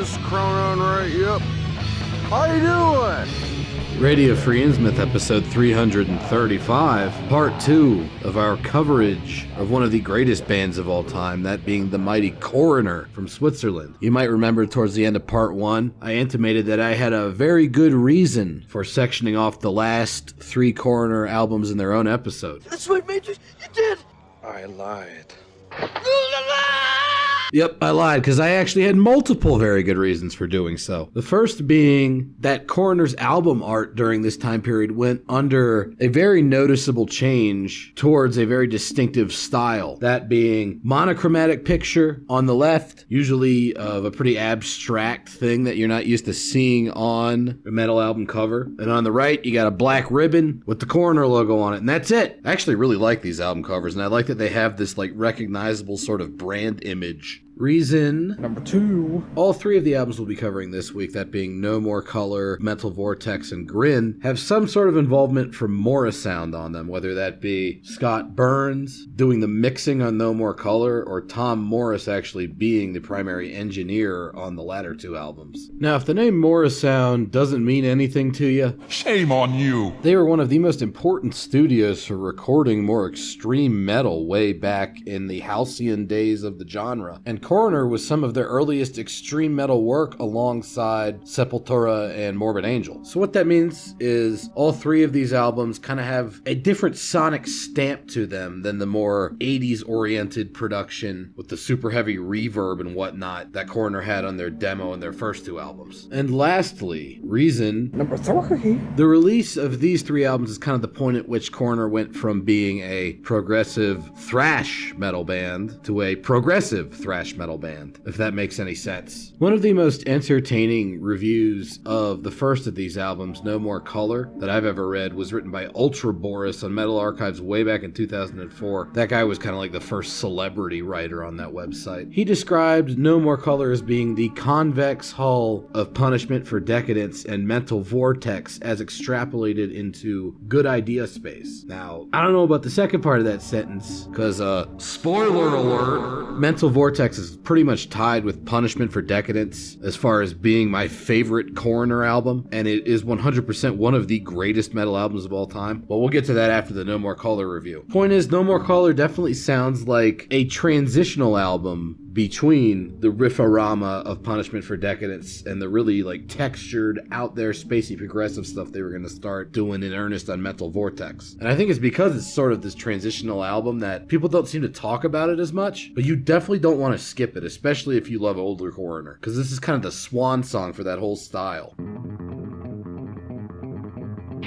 this is Coroner, right? Yep. How you doing? Radio Free Innsmouth, episode 335, part 2 of our coverage of one of the greatest bands of all time, that being the mighty Coroner from Switzerland. You might remember towards the end of part 1, I intimated that I had a very good reason for sectioning off the last 3 Coroner albums in their own episode. That's right, Major. You did. I lied. Yep, I lied, because I actually had multiple very good reasons for doing so. The first being that Coroner's album art during this time period went under a very noticeable change towards a very distinctive style. That being monochromatic picture on the left, usually of a pretty abstract thing that you're not used to seeing on a metal album cover. And on the right, you got a black ribbon with the Coroner logo on it, and that's it. I actually really like these album covers, and I like that they have this like recognizable sort of brand image. Reason number 2. All 3 of the albums we'll be covering this week, that being No More Color, Mental Vortex, and Grin, have some sort of involvement from Morrisound on them, whether that be Scott Burns doing the mixing on No More Color, or Tom Morris actually being the primary engineer on the latter 2 albums. Now, if the name Morrisound doesn't mean anything to you, shame on you. They were one of the most important studios for recording more extreme metal way back in the halcyon days of the genre, and Coroner was some of their earliest extreme metal work alongside Sepultura and Morbid Angel. So what that means is all 3 of these albums kind of have a different sonic stamp to them than the more 80s oriented production with the super heavy reverb and whatnot that Coroner had on their demo and their first 2 albums. And lastly, reason number 3. The release of these 3 albums is kind of the point at which Coroner went from being a progressive thrash metal band to a progressive thrash metal band, if that makes any sense. One of the most entertaining reviews of the first of these albums, No More Color, that I've ever read was written by Ultra Boris on Metal Archives way back in 2004. That guy was kind of like the first celebrity writer on that website. He described No More Color as being the convex hull of Punishment for Decadence and Mental Vortex as extrapolated into Good Idea space. Now, I don't know about the second part of that sentence, because, spoiler alert, Mental Vortex is pretty much tied with Punishment for Decadence as far as being my favorite Coroner album, and it is 100% one of the greatest metal albums of all time. But we'll get to that after the No More Color review. Point is, No More Color definitely sounds like a transitional album between the riff-a-rama of Punishment for Decadence and the really like textured, out there, spacey, progressive stuff they were going to start doing in earnest on Mental Vortex. And I think it's because it's sort of this transitional album that people don't seem to talk about it as much, but you definitely don't want to skip it, especially if you love older Coroner, because this is kind of the swan song for that whole style.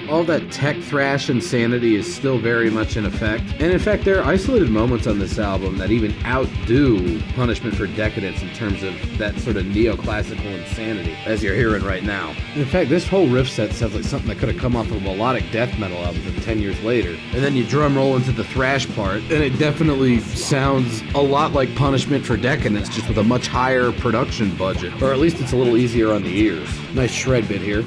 All that tech thrash insanity is still very much in effect. And in fact, there are isolated moments on this album that even outdo Punishment for Decadence in terms of that sort of neoclassical insanity, as you're hearing right now. In fact, this whole riff set sounds like something that could have come off of a melodic death metal album from 10 years later. And then you drum roll into the thrash part, and it definitely sounds a lot like Punishment for Decadence, just with a much higher production budget. Or at least it's a little easier on the ears. Nice shred bit here.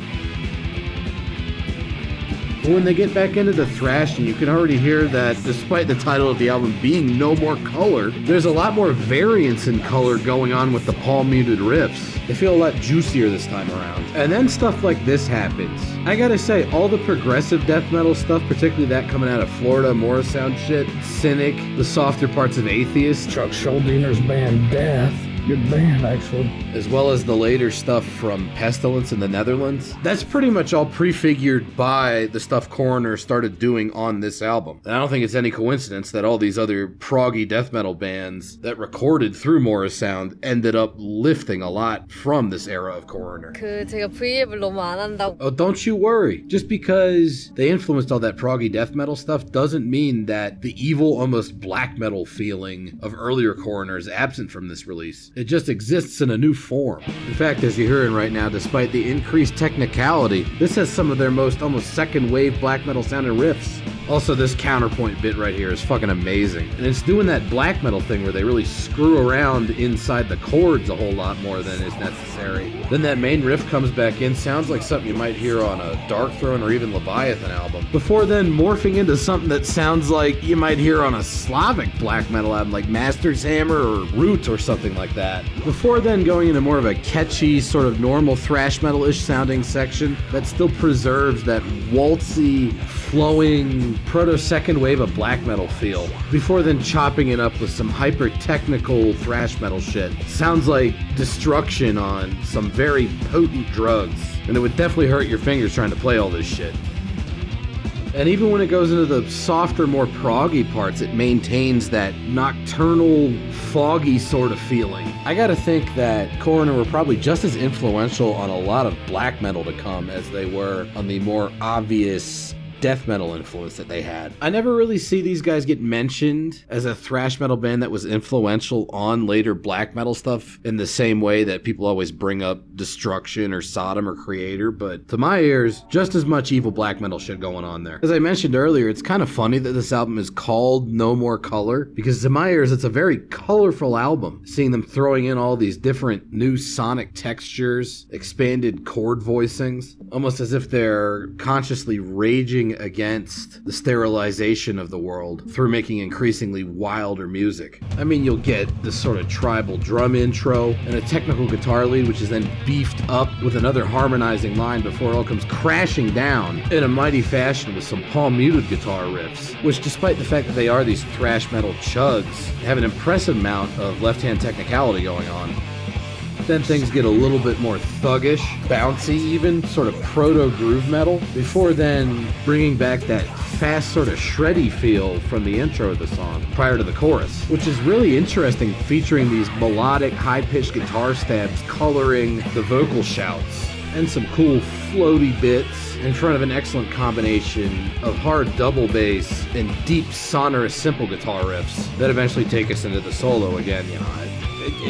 When they get back into the thrashing, you can already hear that despite the title of the album being No More Color, there's a lot more variance in color going on with the palm-muted riffs. They feel a lot juicier this time around. And then stuff like this happens. I gotta say, all the progressive death metal stuff, particularly that coming out of Florida, Morrisound shit, Cynic, the softer parts of Atheist, Chuck Schuldiner's band Death. Good band, actually. As well as the later stuff from Pestilence in the Netherlands. That's pretty much all prefigured by the stuff Coroner started doing on this album. And I don't think it's any coincidence that all these other proggy death metal bands that recorded through Morrisound ended up lifting a lot from this era of Coroner. 제가 V앱을 너무 안 한다고. Oh, don't you worry. Just because they influenced all that proggy death metal stuff doesn't mean that the evil, almost black metal feeling of earlier Coroner is absent from this release. It just exists in a new form. In fact, as you're hearing right now, despite the increased technicality, this has some of their most almost second wave black metal sounding riffs. Also, this counterpoint bit right here is fucking amazing. And it's doing that black metal thing where they really screw around inside the chords a whole lot more than is necessary. Then that main riff comes back in, sounds like something you might hear on a Dark Throne or even Leviathan album, before then morphing into something that sounds like you might hear on a Slavic black metal album like Master's Hammer or Root or something like that. Before then going into more of a catchy, sort of normal thrash metal-ish sounding section that still preserves that waltzy, flowing, proto-second wave of black metal feel, before then chopping it up with some hyper-technical thrash metal shit. Sounds like destruction on some very potent drugs, and it would definitely hurt your fingers trying to play all this shit. And even when it goes into the softer, more proggy parts, it maintains that nocturnal, foggy sort of feeling. I gotta think that Coroner were probably just as influential on a lot of black metal to come as they were on the more obvious death metal influence that they had. I never really see these guys get mentioned as a thrash metal band that was influential on later black metal stuff in the same way that people always bring up Destruction or Sodom or Creator, but to my ears, just as much evil black metal shit going on there. As I mentioned earlier, it's kind of funny that this album is called No More Color, because to my ears, it's a very colorful album, seeing them throwing in all these different new sonic textures, expanded chord voicings, almost as if they're consciously raging against the sterilization of the world through making increasingly wilder music. I mean, you'll get this sort of tribal drum intro and a technical guitar lead, which is then beefed up with another harmonizing line before it all comes crashing down in a mighty fashion with some palm-muted guitar riffs, which, despite the fact that they are these thrash metal chugs, have an impressive amount of left-hand technicality going on. Then things get a little bit more thuggish, bouncy even, sort of proto-groove metal, before then bringing back that fast sort of shreddy feel from the intro of the song prior to the chorus, which is really interesting, featuring these melodic, high-pitched guitar stabs coloring the vocal shouts, and some cool floaty bits in front of an excellent combination of hard double bass and deep, sonorous, simple guitar riffs that eventually take us into the solo again. You know,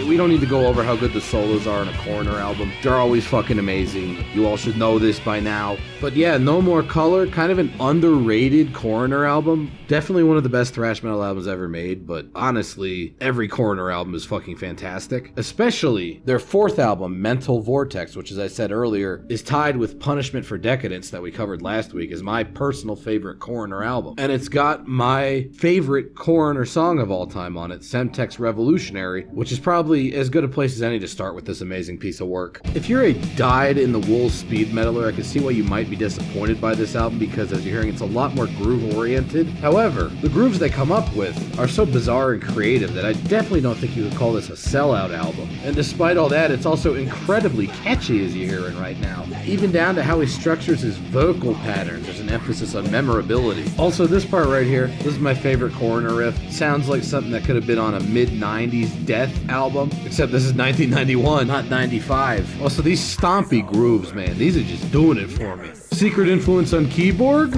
we don't need to go over how good the solos are on a Coroner album. They're always fucking amazing. You all should know this by now. But yeah, No More Color, kind of an underrated Coroner album. Definitely one of the best thrash metal albums ever made, but honestly, every Coroner album is fucking fantastic. Especially their fourth album, Mental Vortex, which, as I said earlier, is tied with Punishment for Decadence that we covered last week as my personal favorite Coroner album. And it's got my favorite Coroner song of all time on it, Semtex Revolutionary, which is probably as good a place as any to start with this amazing piece of work. If you're a dyed-in-the-wool speed metaler, I can see why you might be disappointed by this album, because as you're hearing, it's a lot more groove-oriented. However, the grooves they come up with are so bizarre and creative that I definitely don't think you could call this a sellout album. And despite all that, it's also incredibly catchy, as you're hearing right now. Even down to how he structures his vocal patterns. There's an emphasis on memorability. Also, this part right here, this is my favorite Coroner riff. Sounds like something that could have been on a mid-90s death album, except this is 1991, not 95. Also, these stompy grooves, man, these are just doing it for me. Secret influence on keyboard?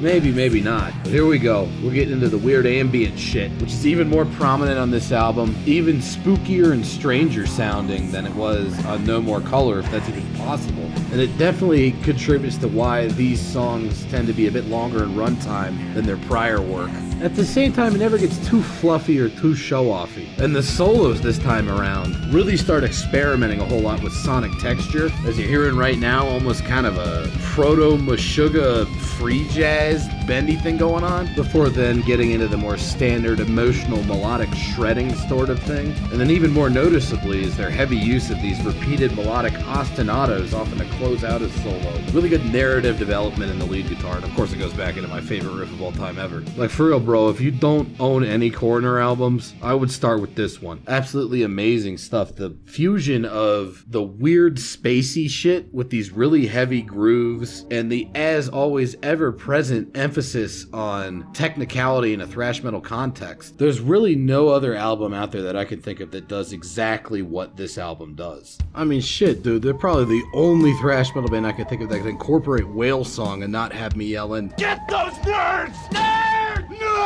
Maybe, maybe not. But here we go. We're getting into the weird ambient shit, which is even more prominent on this album, even spookier and stranger sounding than it was on No More Color, if that's even possible. And it definitely contributes to why these songs tend to be a bit longer in runtime than their prior work. At the same time, it never gets too fluffy or too show-offy. And the solos this time around really start experimenting a whole lot with sonic texture. As you're hearing right now, almost kind of a proto-Meshuggah free jazz bendy thing going on, before then getting into the more standard emotional melodic shredding sort of thing. And then even more noticeably is their heavy use of these repeated melodic ostinatos, often to close out a solo. Really good narrative development in the lead guitar, and of course it goes back into my favorite riff of all time ever. Like, for real, bro, if you don't own any Coroner albums, I would start with this one. Absolutely amazing stuff. The fusion of the weird spacey shit with these really heavy grooves, and the as always ever present emphasis on technicality in a thrash metal context. There's really no other album out there that I can think of that does exactly what this album does. I mean, shit, dude, they're probably the only thrash metal band I can think of that can incorporate Whale Song and not have me yelling, "Get those nerds! Nerd! Nerd!"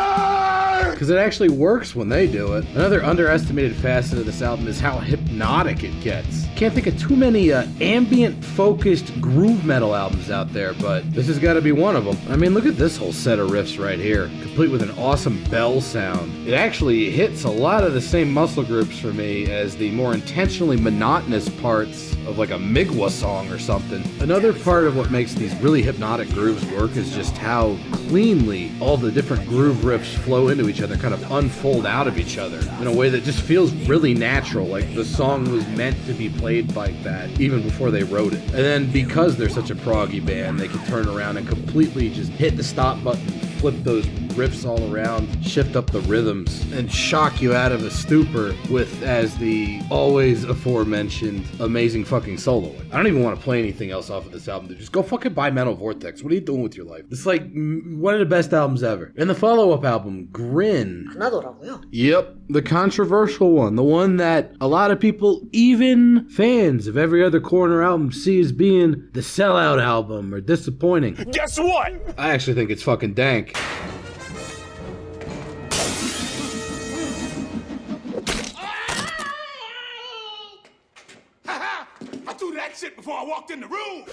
Because it actually works when they do it. Another underestimated facet of this album is how hypnotic it gets. Can't think of too many ambient-focused groove metal albums out there, but this has got to be one of them. I mean, look at this whole set of riffs right here, complete with an awesome bell sound. It actually hits a lot of the same muscle groups for me as the more intentionally monotonous parts of like a Migwa song or something. Another part of what makes these really hypnotic grooves work is just how cleanly all the different groove riffs flow into each other, kind of unfold out of each other in a way that just feels really natural, like the song was meant to be played like that even before they wrote it. And then because they're such a proggy band, they can turn around and completely just hit the stop button, flip those riffs all around, shift up the rhythms, and shock you out of a stupor with, as the always aforementioned, amazing fucking solo. I don't even want to play anything else off of this album, dude. Just go fucking buy Mental Vortex. What are you doing with your life? It's like one of the best albums ever. And the follow-up album, Grin. Yep, the controversial one. The one that a lot of people, even fans of every other Coroner album, see as being the sellout album or disappointing. Guess what? I actually think it's fucking dank. Shit before I walked in the room.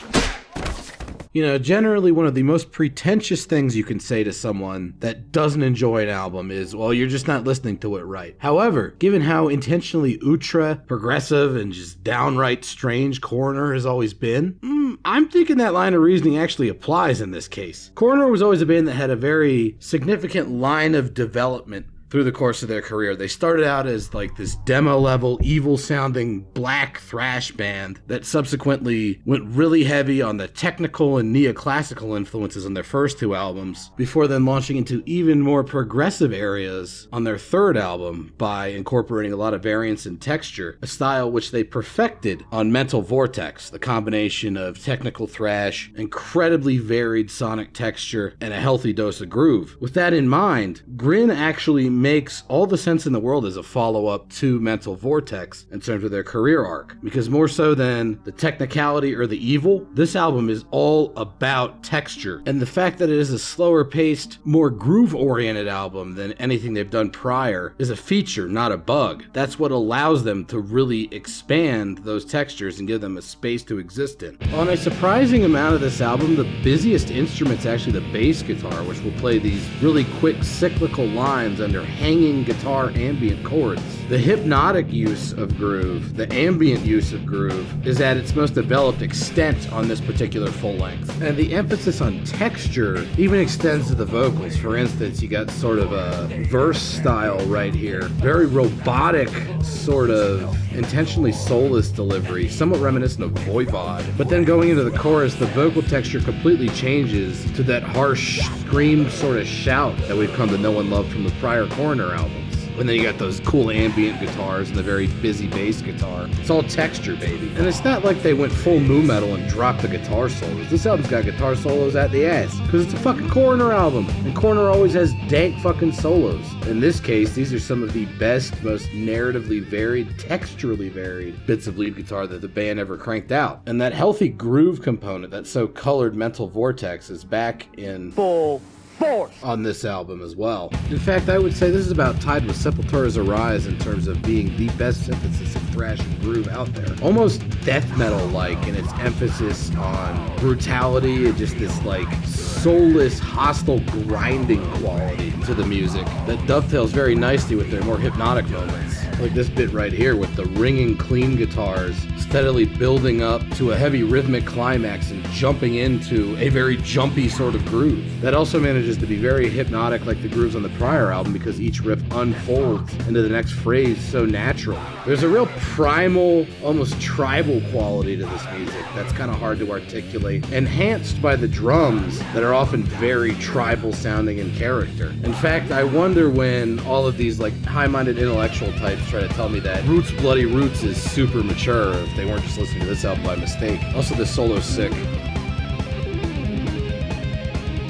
You know, generally one of the most pretentious things you can say to someone that doesn't enjoy an album is, well, you're just not listening to it right. However, given how intentionally ultra progressive and just downright strange Coroner has always been, I'm thinking that line of reasoning actually applies in this case. Coroner was always a band that had a very significant line of development through the course of their career. They started out as like this demo level, evil sounding black thrash band that subsequently went really heavy on the technical and neoclassical influences on their first two albums, before then launching into even more progressive areas on their third album by incorporating a lot of variance in texture, a style which they perfected on Mental Vortex, the combination of technical thrash, incredibly varied sonic texture, and a healthy dose of groove. With that in mind, Grin actually makes all the sense in the world as a follow-up to Mental Vortex in terms of their career arc, because more so than the technicality or the evil, this album is all about texture, and the fact that it is a slower paced, more groove oriented album than anything they've done prior is a feature, not a bug. That's what allows them to really expand those textures and give them a space to exist in. On a surprising amount of this album, the busiest instrument's actually the bass guitar, which will play these really quick cyclical lines under hanging guitar ambient chords. The hypnotic use of groove, the ambient use of groove, is at its most developed extent on this particular full length. And the emphasis on texture even extends to the vocals. For instance, you got sort of a verse style right here. Very robotic, sort of intentionally soulless delivery, somewhat reminiscent of Voivod. But then going into the chorus, the vocal texture completely changes to that harsh scream sort of shout that we've come to know and love from the prior Coroner albums. And then you got those cool ambient guitars and the very busy bass guitar. It's all texture, baby. And it's not like they went full nu metal and dropped the guitar solos. This album's got guitar solos at the ass, because it's a fucking Coroner album, and Coroner always has dank fucking solos. In this case, these are some of the best, most narratively varied, texturally varied bits of lead guitar that the band ever cranked out. And that healthy groove component that so colored Mental Vortex is back in full force on this album as well. In fact, I would say this is about tied with Sepultura's Arise in terms of being the best synthesis of thrash and groove out there. Almost death metal-like in its emphasis on brutality and just this like soulless, hostile grinding quality to the music that dovetails very nicely with their more hypnotic moments. Like this bit right here with the ringing clean guitars steadily building up to a heavy rhythmic climax and jumping into a very jumpy sort of groove. That also manages to be very hypnotic like the grooves on the prior album, because each riff unfolds into the next phrase so natural. There's a real primal, almost tribal quality to this music that's kind of hard to articulate, enhanced by the drums that are often very tribal sounding in character. In fact, I wonder when all of these like high-minded intellectual types try to tell me that Roots Bloody Roots is super mature if they weren't just listening to this album by mistake. Also, this solo's sick.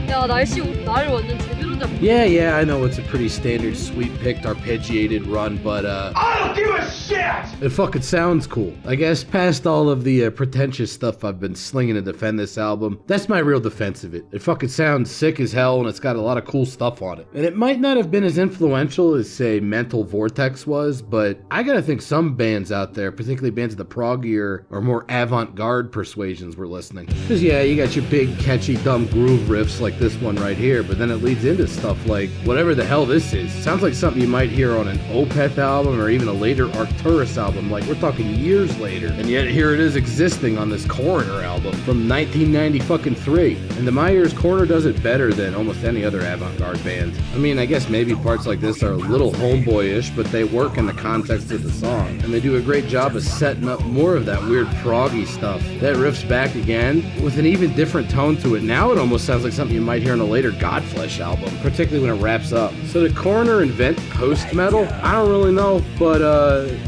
야, 날씨 나를 완전 제대로 Yeah, I know it's a pretty standard sweep-picked arpeggiated run, but I don't give a shit! it fucking sounds cool. I guess past all of the pretentious stuff I've been slinging to defend this album, that's my real defense of it. It fucking sounds sick as hell, and it's got a lot of cool stuff on it. And it might not have been as influential as, say, Mental Vortex was, but I gotta think some bands out there, particularly bands of the proggier or more avant-garde persuasions, were listening. Cause yeah, you got your big, catchy, dumb groove riffs like this one right here, but then it leads into stuff like whatever the hell this is. Sounds like something you might hear on an Opeth album or even a later Arcturus album, like we're talking years later. And yet here it is existing on this Coroner album from 1993. And to my ears, Coroner does it better than almost any other avant-garde band. I mean, I guess maybe parts like this are a little homeboyish, but they work in the context of the song. And they do a great job of setting up more of that weird proggy stuff. That riff's back again with an even different tone to it. Now it almost sounds like something you might hear on a later Godflesh album, particularly when it wraps up. So did Coroner invent post-metal? I don't really know, but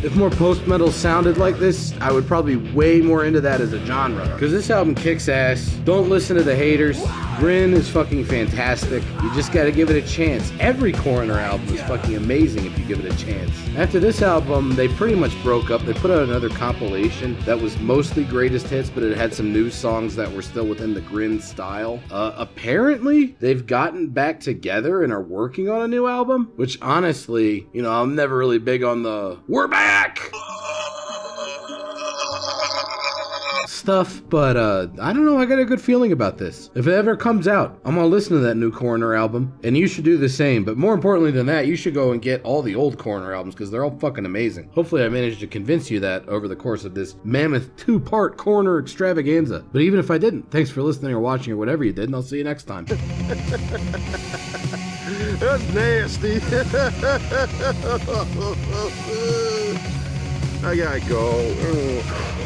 if more post-metal sounded like this, I would probably be way more into that as a genre. Because this album kicks ass. Don't listen to the haters. Grin is fucking fantastic. You just gotta give it a chance. Every Coroner album is fucking amazing if you give it a chance. After this album, they pretty much broke up. They put out another compilation that was mostly greatest hits, but it had some new songs that were still within the Grin style. Apparently, they've gotten back together and are working on a new album, which honestly, you know, I'm never really big on the "we're back" stuff, but I don't know, I got a good feeling about this. If it ever comes out, I'm gonna listen to that new Coroner album, and you should do the same. But more importantly than that, you should go and get all the old Coroner albums, because they're all fucking amazing. Hopefully I managed to convince you that over the course of this mammoth 2-part Coroner extravaganza. But even if I didn't, thanks for listening or watching or whatever you did, and I'll see you next time. That's nasty. I gotta go.